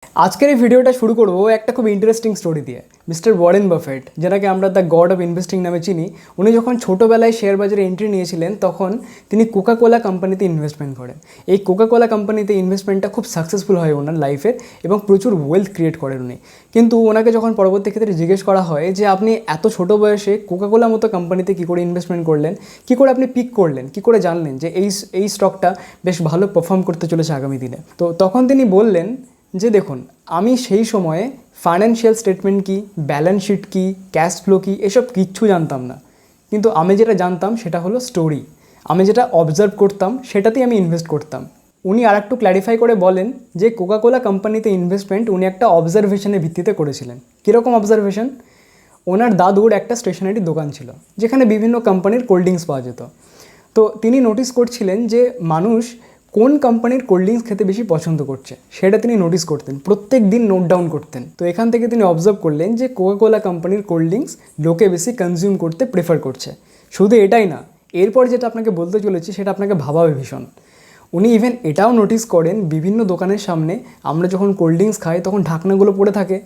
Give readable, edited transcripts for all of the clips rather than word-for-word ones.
আজকের এই ভিডিওটা শুরু করব একটা খুব ইন্টারেস্টিং স্টোরি দিয়ে। মিস্টার ওয়ারেন বাফেট, যেটাকে আমরা দ্য গড অফ ইনভেস্টিং নামে চিনি, উনি যখন ছোটোবেলায় শেয়ার বাজারে এন্ট্রি নিয়েছিলেন তখন তিনি কোকা কোলা কোম্পানিতে ইনভেস্টমেন্ট করেন। এই কোকা কোলা কোম্পানিতে ইনভেস্টমেন্টটা খুব সাকসেসফুল হয় ওনার লাইফের এবং প্রচুর ওয়েলথ ক্রিয়েট করেন উনি। কিন্তু ওনাকে যখন পরবর্তী ক্ষেত্রে জিজ্ঞেস করা হয় যে আপনি এত ছোটো বয়সে কোকা কোলা মতো কোম্পানিতে কী করে ইনভেস্টমেন্ট করলেন, কী করে আপনি পিক করলেন, কী করে জানলেন যে এই স্টকটা বেশ ভালো পারফর্ম করতে চলেছে আগামী দিনে, তো তখন তিনি বললেন যে দেখুন, আমি সেই সময়ে ফাইন্যান্সিয়াল স্টেটমেন্ট কী, ব্যালেন্স শিট কী, ক্যাশ ফ্লো কী, এসব কিচ্ছু জানতাম না। কিন্তু আমি যেটা জানতাম সেটা হলো স্টোরি। আমি যেটা অবজার্ভ করতাম সেটাতেই আমি ইনভেস্ট করতাম। উনি আর একটু ক্ল্যারিফাই করে বলেন যে কোকা কোলা কোম্পানিতে ইনভেস্টমেন্ট উনি একটা অবজারভেশনের ভিত্তিতে করেছিলেন। কীরকম অবজারভেশন? ওনার দাদুর একটা স্টেশনারি দোকান ছিল যেখানে বিভিন্ন কোম্পানির কোল্ড ড্রিঙ্কস পাওয়া যেত। তো তিনি নোটিস করছিলেন যে মানুষ কোন কোম্পানির কোল্ড ড্রিঙ্কস খেতে বেশি পছন্দ করছে, সেটা তিনি নোটিস করতেন, প্রত্যেক দিন নোট ডাউন করতেন। তো এখান থেকে তিনি অবজার্ভ করলেন যে কোকা কোলা কোম্পানির কোল্ড ড্রিঙ্কস লোকে বেশি কনজিউম করতে প্রেফার করছে। শুধু এটাই না, এরপর যেটা আপনাকে বলতে চলেছি সেটা আপনাকে ভাবাবে ভীষণ। উনি ইভেন এটাও নোটিস করেন বিভিন্ন দোকানের সামনে আমরা যখন কোল্ড ড্রিঙ্কস খাই তখন ঢাকনাগুলো পড়ে থাকে।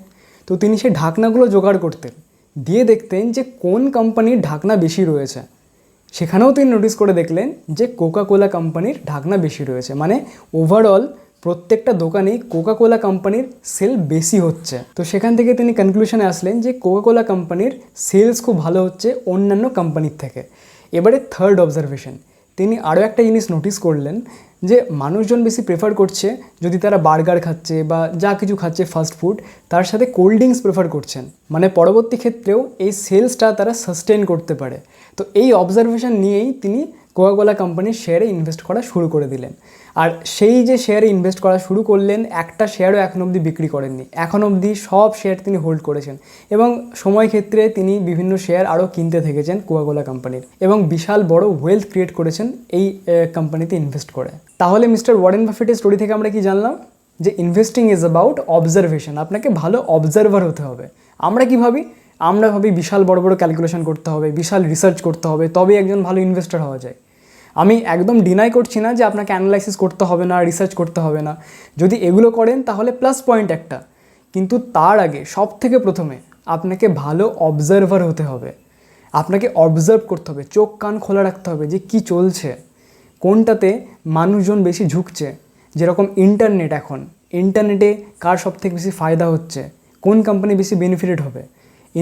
তো তিনি সেই ঢাকনাগুলো জোগাড় করতেন, দিয়ে দেখতেন যে কোন কোম্পানির ঢাকনা বেশি রয়েছে। সেখানেও তিনি নোটিস করে দেখলেন যে কোকা কোলা কোম্পানির ঢাকনা বেশি রয়েছে, মানে ওভারঅল প্রত্যেকটা দোকানেই কোকা কোলা কোম্পানির সেল বেশি হচ্ছে। তো সেখান থেকে তিনি কনক্লুশনে আসলেন যে কোকা কোলা কোম্পানির সেলস খুব ভালো হচ্ছে অন্যান্য কোম্পানির থেকে। এবারে থার্ড অবজারভেশন, তিনি আরও একটা জিনিস নোটিস করলেন যে মানুষজন বেশি প্রেফার করছে, যদি তারা বার্গার খাচ্ছে বা যা কিছু খাচ্ছে ফাস্ট ফুড, তার সাথে কোল্ড ড্রিঙ্কস প্রেফার করছেন, মানে পরবর্তী ক্ষেত্রেও এই সেলসটা তারা সাস্টেন করতে পারে। তো এই অবজারভেশন নিয়েই তিনি কোকা কোলা কোম্পানির শেয়ারে ইনভেস্ট করা শুরু করে দিলেন। আর সেই যে শেয়ারে ইনভেস্ট করা শুরু করলেন, একটা শেয়ারও এখন অবধি বিক্রি করেননি। এখন অবধি সব শেয়ার তিনি হোল্ড করেছেন এবং সময় ক্ষেত্রে তিনি বিভিন্ন শেয়ার আরও কিনতে থেকেছেন কোকা কোলা কোম্পানির, এবং বিশাল বড় ওয়েলথ ক্রিয়েট করেছেন এই কোম্পানিতে ইনভেস্ট করে। তাহলে মিস্টার ওয়ারেন বাফেটের স্টোরি থেকে আমরা কি জানলাম? যে ইনভেস্টিং ইজ অ্যাবাউট অবজারভেশন। আপনাকে ভালো অবজারভার হতে হবে। আমরা কী ভাবি? আমরা ভাবি বিশাল বড় বড় ক্যালকুলেশন করতে হবে, বিশাল রিসার্চ করতে হবে, তবেই একজন ভালো ইনভেস্টর হওয়া যায়। আমি একদম ডিনাই করছি না যে আপনাকে অ্যানালাইসিস করতে হবে না, রিসার্চ করতে হবে না। যদি এগুলো করেন তাহলে প্লাস পয়েন্ট একটা, কিন্তু তার আগে সব থেকে প্রথমে আপনাকে ভালো অবজারভার হতে হবে। আপনাকে অবজার্ভ করতে হবে, চোখ কান খোলা রাখতে হবে যে কি চলছে, কোনটাতে মানুষজন বেশি ঝুঁকছে। যেরকম ইন্টারনেট, এখন ইন্টারনেটে কার সব থেকে বেশি ফায়দা হচ্ছে, কোন কোম্পানি বেশি বেনিফিটেড হবে,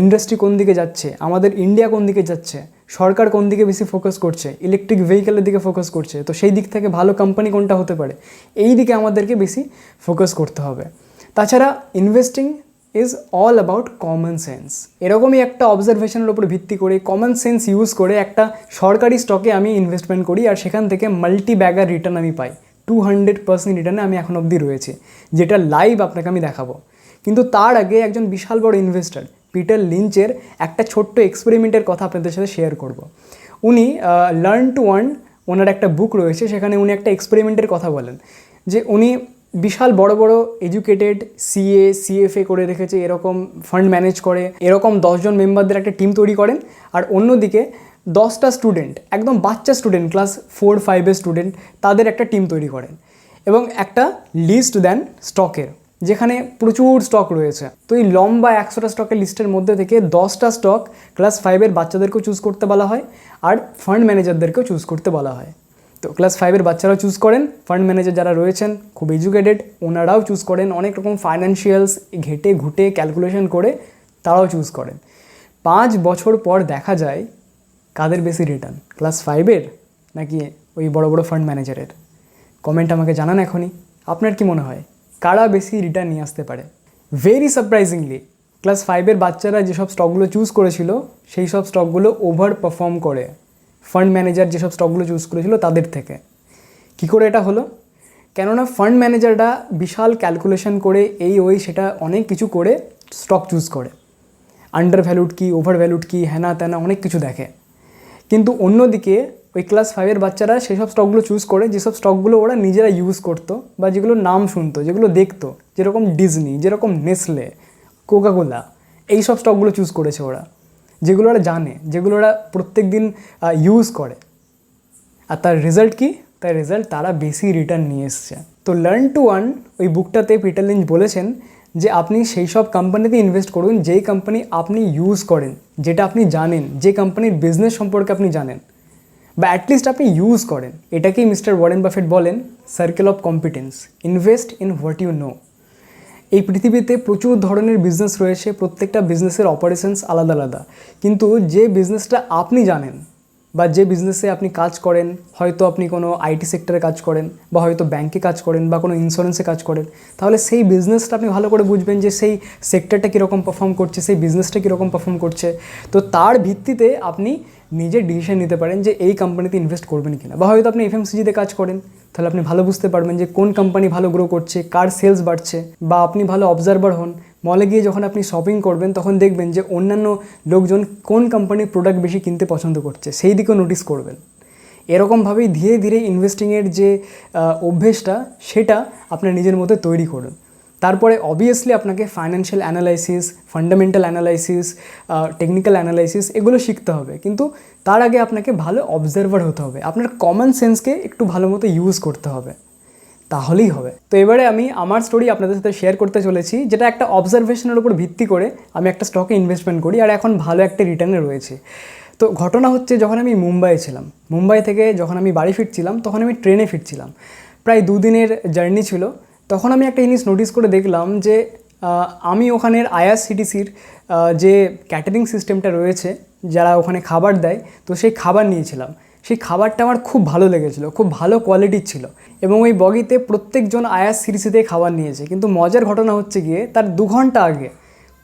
ইন্ডাস্ট্রি কোন দিকে যাচ্ছে, আমাদের ইন্ডিয়া কোন দিকে যাচ্ছে, সরকার কোন দিকে বেশি ফোকাস করছে, ইলেকট্রিক ভেহিকেলের দিকে ফোকাস করছে, তো সেই দিক থেকে ভালো কোম্পানি কোনটা হতে পারে, এই দিকে আমাদেরকে বেশি ফোকাস করতে হবে। তাছাড়া investing is all about common sense. এরকমই একটা অবজারভেশনের উপর ভিত্তি করে কমন সেন্স ইউজ করে একটা সরকারি স্টকে আমি ইনভেস্টমেন্ট করি, আর সেখান থেকে মাল্টি ব্যাগার রিটার্ন আমি পাই। 200% রিটার্নে আমি এখন অবধি রয়েছি, যেটা লাইভ আপনাকে আমি দেখাবো। কিন্তু তার আগে একজন বিশাল বড় ইনভেস্টর পিটার লিঞ্চের একটা ছোট্ট এক্সপেরিমেন্টের কথা আপনাদের সাথে শেয়ার করব। উনি লার্ন টু আর্ন, ওনার একটা বুক রয়েছে, সেখানে উনি একটা এক্সপেরিমেন্টের কথা বলেন যে উনি বিশাল বড় বড় এডুকেটেড সিএ সিএফএ করে রেখেছে, এরকম ফান্ড ম্যানেজ করে, এরকম 10 জন মেম্বারদের একটা টিম তৈরি করেন, আর অন্যদিকে 10টা স্টুডেন্ট, একদম বাচ্চা স্টুডেন্ট, ক্লাস 4-5-এর স্টুডেন্ট, তাদের একটা টিম তৈরি করেন এবং একটা লিস্ট দেন স্টকের, যেখানে প্রচুর স্টক রয়েছে। তো এই লম্বা 100টা স্টকের লিস্টের মধ্যে থেকে 10টা স্টক ক্লাস 5-এর বাচ্চাদেরকেও চুজ করতে বলা হয়, আর ফান্ড ম্যানেজারদেরকেও চুজ করতে বলা হয়। তো ক্লাস 5-এর বাচ্চারাও চুজ করেন, ফান্ড ম্যানেজার যারা রয়েছেন খুব এডুকেটেড ওনারাও চুজ করেন, অনেক রকম ফাইন্যান্সিয়ালস ঘেটে ঘুটে ক্যালকুলেশন করে তারাও চুজ করেন। 5 বছর পর দেখা যায় কাদের বেশি রিটার্ন, ক্লাস 5-এর নাকি ওই বড় বড় ফান্ড ম্যানেজারের? কমেন্ট আমাকে জানান এখনই, আপনার কি মনে হয় কারা বেশি রিটার্ন নিয়ে আসতে পারে? ভেরি সারপ্রাইজিংলি ক্লাস 5-এর বাচ্চারা যেসব স্টকগুলো চুজ করেছিল সেই সব স্টকগুলো ওভার পারফর্ম করে ফান্ড ম্যানেজার যেসব স্টকগুলো চুজ করেছিল তাদের থেকে। কী করে এটা হলো? কেননা ফান্ড ম্যানেজাররা বিশাল ক্যালকুলেশন করে এই ওই সেটা অনেক কিছু করে স্টক চুজ করে, আন্ডার ভ্যালুড কি, ওভার ভ্যালুড কি, হ্যানা ত্যানা অনেক কিছু দেখে। কিন্তু অন্যদিকে ওই ক্লাস 5-এর বাচ্চারা সেসব স্টকগুলো চুজ করে যেসব স্টকগুলো ওরা নিজেরা ইউজ করতো বা যেগুলো নাম শুনতো, যেগুলো দেখতো, যেরকম ডিজনি, যেরকম নেসলে, কোকা কোলা, এইসব স্টকগুলো চুজ করেছে ওরা, যেগুলো ওরা জানে, যেগুলো ওরা প্রত্যেক দিন ইউজ করে। আর তার রেজাল্ট কি? তার রেজাল্ট তারা বেশি রিটার্ন নিয়ে এসছে। তো লার্ন টু আর্ন ওই বুকটাতে পিটার লিঞ্চ বলেছেন যে আপনি সেই সব কোম্পানিতে ইনভেস্ট করুন যেই কোম্পানি আপনি ইউজ করেন, যেটা আপনি জানেন, যে কোম্পানির বিজনেস সম্পর্কে আপনি জানেন বা অ্যাটলিস্ট আপনি ইউজ করেন। এটাকেই মিস্টার ওয়ারেন বাফেট বলেন circle of competence. Invest in what you know. এই পৃথিবীতে প্রচুর ধরনের বিজনেস রয়েছে, প্রত্যেকটা বিজনেসের অপারেশনস আলাদা আলাদা, কিন্তু যে বিজনেসটা আপনি জানেন বা যে বিজনেসে আপনি কাজ করেন, হয়তো আপনি কোনো আইটি সেক্টরে কাজ করেন বা হয়তো ব্যাংকে কাজ করেন বা কোনো ইন্স্যুরেন্সে কাজ করেন, তাহলে সেই বিজনেসটা আপনি ভালো করে বুঝবেন যে সেই সেক্টরটা কীরকম পারফর্ম করছে, সেই বিজনেসটা কীরকম পারফর্ম করছে। তো তার ভিত্তিতে আপনি নিজে ডিসিশন নিতে পারেন যে এই কোম্পানিতে ইনভেস্ট করবেন কিনা। বা হয়তো আপনি এফএমসিজিতে কাজ করেন, তাহলে আপনি ভালো বুঝতে পারবেন যে কোন কোম্পানি ভালো গ্রো করছে, কার সেলস বাড়ছে। বা আপনি ভালো অবজারভার হন, মলে গিয়ে যখন আপনি শপিং করবেন তখন দেখবেন যে অন্যান্য লোকজন কোন কোম্পানির প্রোডাক্ট বেশি কিনতে পছন্দ করছে, সেই দিকেও নোটিস করবেন। এরকমভাবেই ধীরে ধীরে ইনভেস্টিংয়ের যে অভ্যেসটা সেটা আপনার নিজের মধ্যে তৈরি করুন। তারপরে অবভিয়াসলি আপনাকে financial analysis, fundamental analysis, technical analysis এগুলো শিখতে হবে, কিন্তু তার আগে আপনাকে ভালো অবজারভার হতে হবে। আপনার কমন সেন্সকে একটু ভালো মতো ইউজ করতে হবে, তাহলেই হবে। তো এবারে আমি আমার স্টোরি আপনাদের সাথে শেয়ার করতে চলেছি, যেটা একটা অবজারভেশনের উপর ভিত্তি করে আমি একটা স্টকে ইনভেস্টমেন্ট করি আর এখন ভালো একটা রিটার্নে রয়েছে। তো ঘটনা হচ্ছে, যখন আমি মুম্বাইয়ে ছিলাম, মুম্বাই থেকে যখন আমি বাড়ি ফিরছিলাম তখন আমি ট্রেনে ফিরছিলাম, প্রায় 2 দিনের জার্নি ছিল। তখন আমি একটা জিনিস নোটিস করে দেখলাম যে আমি ওখানের আইআরসিটিসির যে ক্যাটারিং সিস্টেমটা রয়েছে, যারা ওখানে খাবার দেয়, তো সেই খাবার নিয়েছিলাম। সেই খাবারটা আমার খুব ভালো লেগেছিলো, খুব ভালো কোয়ালিটির ছিল এবং ওই বগিতে প্রত্যেকজন আইআরসিটিসিতে খাবার নিয়েছে। কিন্তু মজার ঘটনা হচ্ছে গিয়ে তার 2 ঘন্টা আগে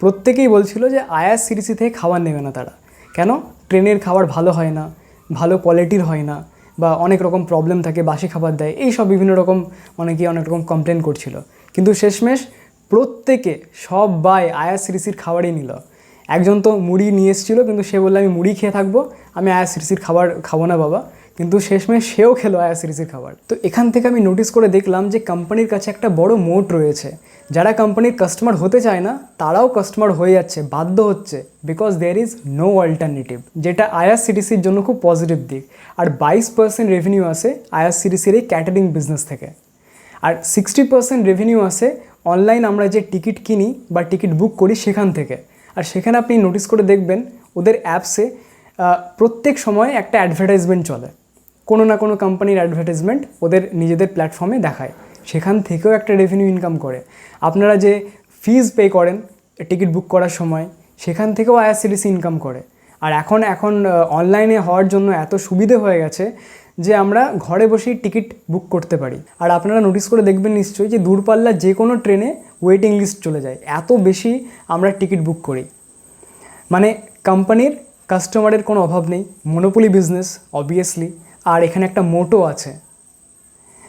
প্রত্যেকেই বলছিল যে আইআরসিটিসি থেকে খাবার নেবে না তারা। কেন? ট্রেনের খাবার ভালো হয় না, ভালো কোয়ালিটির হয় না, বা অনেক রকম প্রবলেম থাকে, বাসি খাবার দেয়, এই সব বিভিন্ন রকম অনেক রকম কমপ্লেন করছিল। কিন্তু শেষমেশ প্রত্যেকে সবাই আইআরসিটিসির খাবারই নিল। একজন তো মুড়ি নিয়ে এসেছিলো, কিন্তু সে বললো আমি মুড়ি খেয়ে থাকবো, আমি আইআরসিটিসির খাবার খাবো না বাবা। কিন্তু শেষমেশ সেও খেলো আইআরসিটিসির খাবার। তো এখান থেকে আমি নোটিস করে দেখলাম যে কোম্পানির কাছে একটা বড় মোট রয়েছে। যারা কোম্পানির কাস্টমার হতে চায় না তারাও কাস্টমার হয়ে যাচ্ছে, বাধ্য হচ্ছে, because there is no alternative, যেটা আইআরসিটিসির জন্য খুব পজিটিভ দিক। আর 22% রেভিনিউ আসে আইআরসিটিসির এই ক্যাটারিং বিজনেস থেকে, আর 60% রেভিনিউ আসে অনলাইন আমরা যে টিকিট কিনি বা টিকিট বুক করি সেখান থেকে। আর সেখানে আপনি নোটিস করে দেখবেন ওদের অ্যাপসে প্রত্যেক সময় একটা অ্যাডভার্টাইজমেন্ট চলে, কোনো না কোনো কোম্পানির অ্যাডভার্টাইজমেন্ট ওদের নিজেদের প্ল্যাটফর্মে দেখায়, সেখান থেকেও একটা রেভিনিউ ইনকাম করে। আপনারা যে ফিজ পে করেন টিকিট বুক করার সময়, সেখান থেকেও আইআরসিটিসি ইনকাম করে। আর এখন অনলাইনে হওয়ার জন্য এত সুবিধে হয়ে গেছে যে আমরা ঘরে বসেই টিকিট বুক করতে পারি। আর আপনারা নোটিস করে দেখবেন নিশ্চয়ই যে দূরপাল্লার যে কোনো ট্রেনে ওয়েটিং লিস্ট চলে যায়, এত বেশি আমরা টিকিট বুক করি। মানে কোম্পানির কাস্টমারের কোনো অভাব নেই, মনোপলি বিজনেস অবভিয়াসলি, আর এখানে একটা মোটো আছে।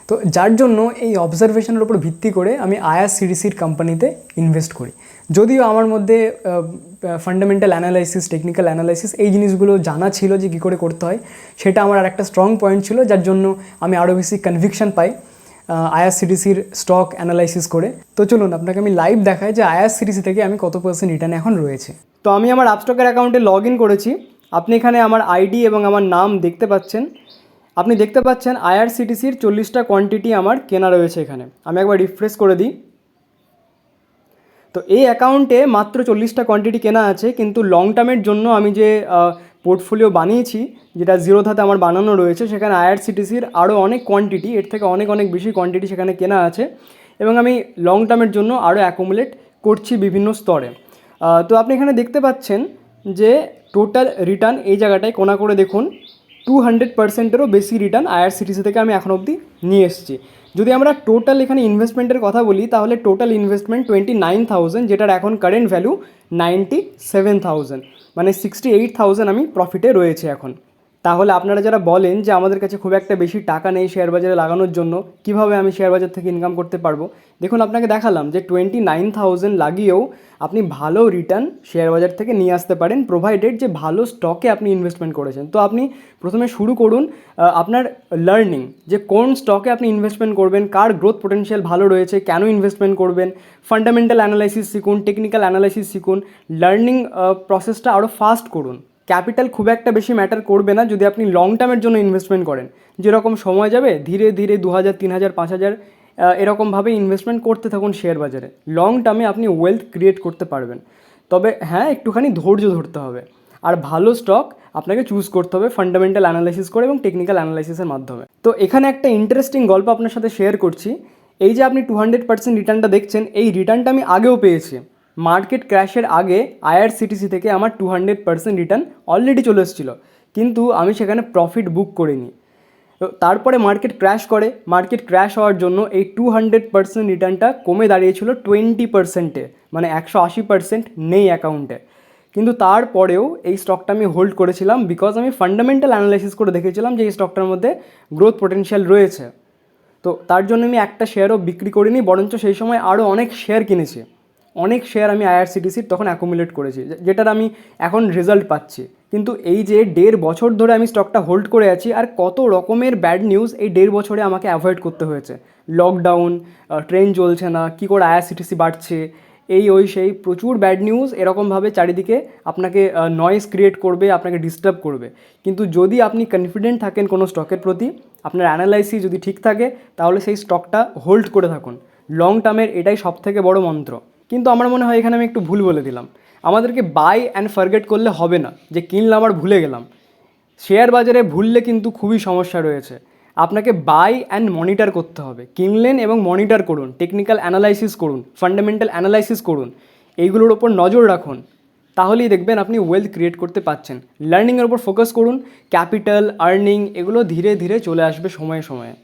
তো যার জন্য এই অবজারভেশনের উপর ভিত্তি করে আমি আইআরসিটিসির কোম্পানিতে ইনভেস্ট করি। যদিও আমার মধ্যে ফান্ডামেন্টাল অ্যানালাইসিস, টেকনিক্যাল অ্যানালাইসিস এই জিনিসগুলো জানা ছিল যে কী করে করতে হয়, সেটা আমার আর একটা স্ট্রং পয়েন্ট ছিল, যার জন্য আমি আরও বেশি কনভিকশন পাই আইআরসিটিসির স্টক অ্যানালাইসিস করে। তো চলুন আপনাকে আমি লাইভ দেখাই যে আইআরসিটিসি থেকে আমি কত % রিটার্ন এখন রয়েছে। তো আমি আমার আপস্টকের অ্যাকাউন্টে লগ ইন করেছি। আপনি এখানে আমার আইডি এবং আমার নাম দেখতে পাচ্ছেন। আপনি দেখতে পাচ্ছেন আইআরসিটিসির 40টা কোয়ান্টিটি আমার কেনা রয়েছে এখানে। আমি একবার রিফ্রেশ করে দিই। তো এই অ্যাকাউন্টে মাত্র 40টা কোয়ান্টিটি কেনা আছে, কিন্তু লং টার্মের জন্য আমি যে পোর্টফোলিও বানিয়েছি, যেটা জিরোধাতে আমার বানানো রয়েছে, সেখানে আইআরসিটিসির আরও অনেক কোয়ান্টিটি, এর থেকে অনেক বেশি কোয়ান্টিটি সেখানে কেনা আছে এবং আমি লং টার্মের জন্য আরও অ্যাকুমুলেট করছি বিভিন্ন স্তরে। তো আপনি এখানে দেখতে পাচ্ছেন যে টোটাল রিটার্ন এই জায়গাটায় কোনা করে দেখুন 200%-এরও বেশি রিটার্ন আইআরসিটিসি থেকে আমি এখন অবধি নিয়ে এসেছি। যদি আমরা টোটাল এখানে ইনভেস্টমেন্টের কথা বলি, তাহলে টোটাল ইনভেস্টমেন্ট 29,000, যেটার এখন কারেন্ট ভ্যালু 97,000, মানে 68,000 আমি প্রফিটে রয়েছে এখন। তাহলে আপনারা যারা বলেন যে আমাদের কাছে খুব একটা বেশি টাকা নেই শেয়ার বাজারে লাগানোর জন্য, কিভাবে আমি শেয়ার বাজার থেকে ইনকাম করতে পারবো, দেখুন আপনাকে দেখালাম যে 29,000 লাগিয়েও আপনি ভালো রিটার্ন শেয়ার বাজার থেকে নিয়ে আসতে পারেন, প্রোভাইডেড যে ভালো স্টকে আপনি ইনভেস্টমেন্ট করেছেন। তো আপনি প্রথমে শুরু করুন আপনার লার্নিং, যে কোন স্টকে আপনি ইনভেস্টমেন্ট করবেন, কার গ্রোথ পোটেনশিয়াল ভালো রয়েছে, কেন ইনভেস্টমেন্ট করবেন, ফান্ডামেন্টাল অ্যানালাইসিস শিখুন, টেকনিক্যাল অ্যানালাইসিস শিখুন, লার্নিং প্রসেসটা আরও ফাস্ট করুন। ক্যাপিটাল খুব একটা বেশি ম্যাটার করবে না যদি আপনি লং টার্মের জন্য ইনভেস্টমেন্ট করেন। যেরকম সময় যাবে ধীরে ধীরে 2,000, 3,000, 5,000 এরকমভাবে ইনভেস্টমেন্ট করতে থাকুন শেয়ার বাজারে। লং টার্মে আপনি ওয়েলথ ক্রিয়েট করতে পারবেন। তবে হ্যাঁ, একটুখানি ধৈর্য ধরতে হবে, আর ভালো স্টক আপনাকে চুজ করতে হবে ফান্ডামেন্টাল অ্যানালাইসিস করে এবং টেকনিক্যাল অ্যানালাইসিসের মাধ্যমে। তো এখানে একটা ইন্টারেস্টিং গল্প আপনার সাথে শেয়ার করছি। এই যে আপনি 200% রিটার্নটা দেখছেন, এই রিটার্নটা আমি আগেও পেয়েছি। মার্কেট ক্র্যাশের আগে আইআরসিটিসি থেকে আমার 200% রিটার্ন অলরেডি চলে এসেছিলো, কিন্তু আমি সেখানে প্রফিট বুক করিনি। তো তারপরে মার্কেট ক্র্যাশ করে, মার্কেট ক্র্যাশ হওয়ার জন্য এই 200% রিটার্নটা কমে দাঁড়িয়েছিল 20%-এ, মানে 180% নেই অ্যাকাউন্টে। কিন্তু তারপরেও এই স্টকটা আমি হোল্ড করেছিলাম, বিকজ আমি ফান্ডামেন্টাল অ্যানালাইসিস করে দেখেছিলাম যে এই স্টকটার মধ্যে গ্রোথ পোটেনশিয়াল রয়েছে। তো তার জন্য আমি একটা শেয়ারও বিক্রি করিনি, বরঞ্চ সেই সময় আরও অনেক শেয়ার কিনেছি। অনেক শেয়ার আমি আইআরসিটিসির তখন অ্যাকুমুলেট করেছি, যেটার আমি এখন রেজাল্ট পাচ্ছি। কিন্তু এই যে 1.5 বছর ধরে আমি স্টকটা হোল্ড করে আছি, আর কত রকমের ব্যাড নিউজ এই 1.5 বছরে আমাকে অ্যাভয়েড করতে হয়েছে। লকডাউন, ট্রেন চলছে না, কী করে আইআরসিটিসি বাড়ছে, এই ওই সেই প্রচুর ব্যাড নিউজ এরকমভাবে চারিদিকে আপনাকে নয়েজ ক্রিয়েট করবে, আপনাকে ডিস্টার্ব করবে। কিন্তু যদি আপনি কনফিডেন্ট থাকেন কোনো স্টকের প্রতি, আপনার অ্যানালাইসিস যদি ঠিক থাকে, তাহলে সেই স্টকটা হোল্ড করে থাকুন। লং টার্মের এটাই সবথেকে বড় মন্ত্র। কিন্তু আমার মনে হয় এখানে আমি একটু ভুল বলে দিলাম। আমাদেরকে বাই অ্যান্ড ফরগেট করলে হবে না, যে কিনলাম আর ভুলে গেলাম। শেয়ার বাজারে ভুললে কিন্তু খুবই সমস্যা রয়েছে। আপনাকে বাই অ্যান্ড মনিটর করতে হবে। কিনলেন এবং মনিটর করুন, টেকনিক্যাল অ্যানালাইসিস করুন, ফান্ডামেন্টাল অ্যানালাইসিস করুন, এইগুলোর ওপর নজর রাখুন, তাহলেই দেখবেন আপনি ওয়েলথ ক্রিয়েট করতে পারছেন। লার্নিংয়ের ওপর ফোকাস করুন, ক্যাপিটাল, আর্নিং এগুলো ধীরে ধীরে চলে আসবে সময়ে সময়ে।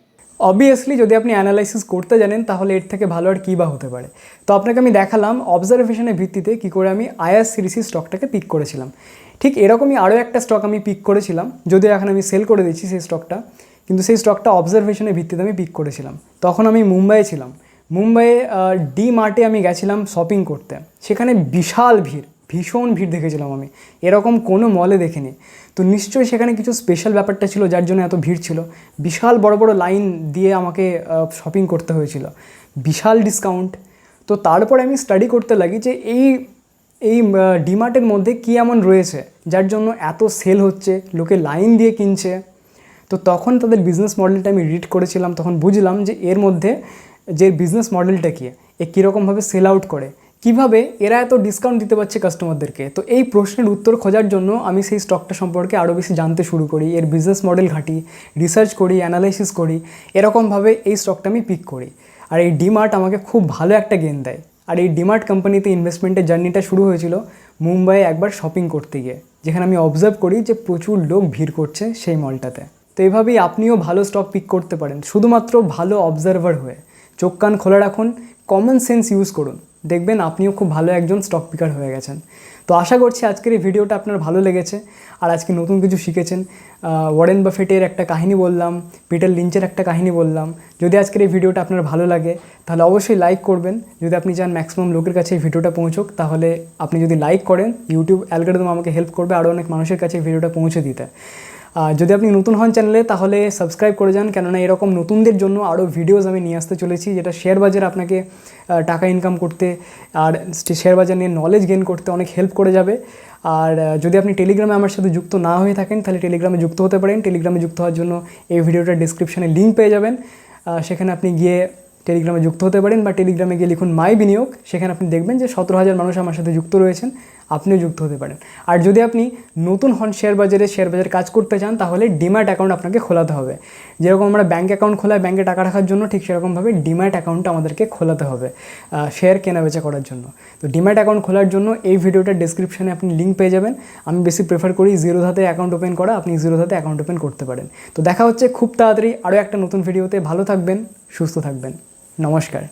অবভিয়াসলি যদি আপনি অ্যানালাইসিস করতে জানেন, তাহলে এর থেকে ভালো আর কী বা হতে পারে। তো আপনাকে আমি দেখালাম অবজারভেশনের ভিত্তিতে কী করে আমি আইআরসিটিসি স্টকটাকে পিক করেছিলাম। ঠিক এরকমই আরও একটা স্টক আমি পিক করেছিলাম, যদিও এখন আমি সেল করে দিচ্ছি সেই স্টকটা, কিন্তু সেই স্টকটা অবজারভেশনের ভিত্তিতে আমি পিক করেছিলাম। তখন আমি মুম্বাইয়ে ছিলাম। মুম্বাইয়ে ডি মার্টে আমি গেছিলাম শপিং করতে। সেখানে বিশাল ভিড়, ভীষণ ভিড় দেখেছিলাম আমি, এরকম কোনো মলে দেখিনি। তো নিশ্চয়ই সেখানে কিছু স্পেশাল ব্যাপারটা ছিল যার জন্য এত ভিড় ছিল। বিশাল বড় বড় লাইন দিয়ে আমাকে শপিং করতে হয়েছিল, বিশাল ডিসকাউন্ট। তো তারপরে আমি স্টাডি করতে লাগি যে এই ডিমার্টের মধ্যে কী এমন রয়েছে যার জন্য এত সেল হচ্ছে, লোকে লাইন দিয়ে কিনছে। তো তখন তাদের বিজনেস মডেলটা আমি রিড করেছিলাম, তখন বুঝলাম যে এর মধ্যে যে বিজনেস মডেলটা কী, এ কীরকমভাবে সেল আউট করে, কিভাবে এরা এত ডিসকাউন্ট দিতে পারছে কাস্টমারদেরকে। তো এই প্রশ্নের উত্তর খোঁজার জন্য আমি সেই স্টকটা সম্পর্কে আরও বেশি জানতে শুরু করি, এর বিজনেস মডেল ঘাঁটি, রিসার্চ করি, অ্যানালাইসিস করি, এরকমভাবে এই স্টকটা আমি পিক করি। আর এই ডিমার্ট আমাকে খুব ভালো একটা গেইন দেয়। আর এই ডিমার্ট কোম্পানিতে ইনভেস্টমেন্টের জার্নিটা শুরু হয়েছিল মুম্বাইয়ে একবার শপিং করতে গিয়ে, যেখানে আমি অবজার্ভ করি যে প্রচুর লোক ভিড় করছে সেই মলটাতে। তো এইভাবেই আপনিও ভালো স্টক পিক করতে পারেন, শুধুমাত্র ভালো অবজারভার হয়ে। চোখ কান খোলা রাখুন, কমন সেন্স ইউজ করুন, দেখবেন আপনিও খুব ভালো একজন স্টক পিকার হয়ে গেছেন। তো আশা করছি আজকের এই ভিডিওটা আপনার ভালো লেগেছে, আর আজকে নতুন কিছু শিখেছেন। ওয়ারেন বাফেটের একটা কাহিনী বললাম, পিটার লিঞ্চের একটা কাহিনী বললাম। যদি আজকের এই ভিডিওটা আপনার ভালো লাগে, তাহলে অবশ্যই লাইক করবেন। যদি আপনি চান ম্যাক্সিমাম লোকের কাছে এই ভিডিওটা পৌঁছুক, তাহলে আপনি যদি লাইক করেন, ইউটিউব অ্যালগরিদম আমাকে হেল্প করবে আরও অনেক মানুষের কাছে এই ভিডিওটা পৌঁছে দিতে। যদি আপনি নতুন হন চ্যানেলে, তাহলে সাবস্ক্রাইব করে যান, কেননা এরকম নতুনদের জন্য আরও ভিডিওস আমি নিয়ে আসতে চলেছি, যেটা শেয়ার বাজারে আপনাকে টাকা ইনকাম করতে আর শেয়ার বাজার নিয়ে নলেজ গেইন করতে অনেক হেল্প করে যাবে। আর যদি আপনি টেলিগ্রামে আমার সাথে যুক্ত না হয়ে থাকেন, তাহলে টেলিগ্রামে যুক্ত হতে পারেন। টেলিগ্রামে যুক্ত হওয়ার জন্য এই ভিডিওটার ডিসক্রিপশানে লিঙ্ক পেয়ে যাবেন, সেখানে আপনি গিয়ে টেলিগ্রামে যুক্ত হতে পারেন, বা টেলিগ্রামে গিয়ে লিখুন মাই বিনিয়োগ, সেখানে আপনি দেখবেন যে 17,000 মানুষ আমার সাথে যুক্ত রয়েছেন, আপনিও যুক্ত হতে পারেন। আর যদি আপনি নতুন হন শেয়ার বাজারে কাজ করতে চান, তাহলে ডিম্যাট অ্যাকাউন্ট আপনাকে খোলাতে হবে। যেরকম আমরা ব্যাঙ্ক অ্যাকাউন্ট খোলাই ব্যাঙ্কে টাকা রাখার জন্য, ঠিক সেরকমভাবে ডিম্যাট অ্যাকাউন্টটা আমাদেরকে খোলাতে হবে শেয়ার কেনাবেচা করার জন্য। তো ডিম্যাট অ্যাকাউন্ট খোলার জন্য এই ভিডিওটার ডেসক্রিপশানে আপনি লিঙ্ক পেয়ে যাবেন। আমি বেশি প্রেফার করি জিরোধাতে অ্যাকাউন্ট ওপেন করা, আপনি জিরোধাতে অ্যাকাউন্ট ওপেন করতে পারেন। তো দেখা হচ্ছে খুব তাড়াতাড়ি আরও একটা নতুন ভিডিওতে। ভালো থাকবেন, সুস্থ থাকবেন, নমস্কার।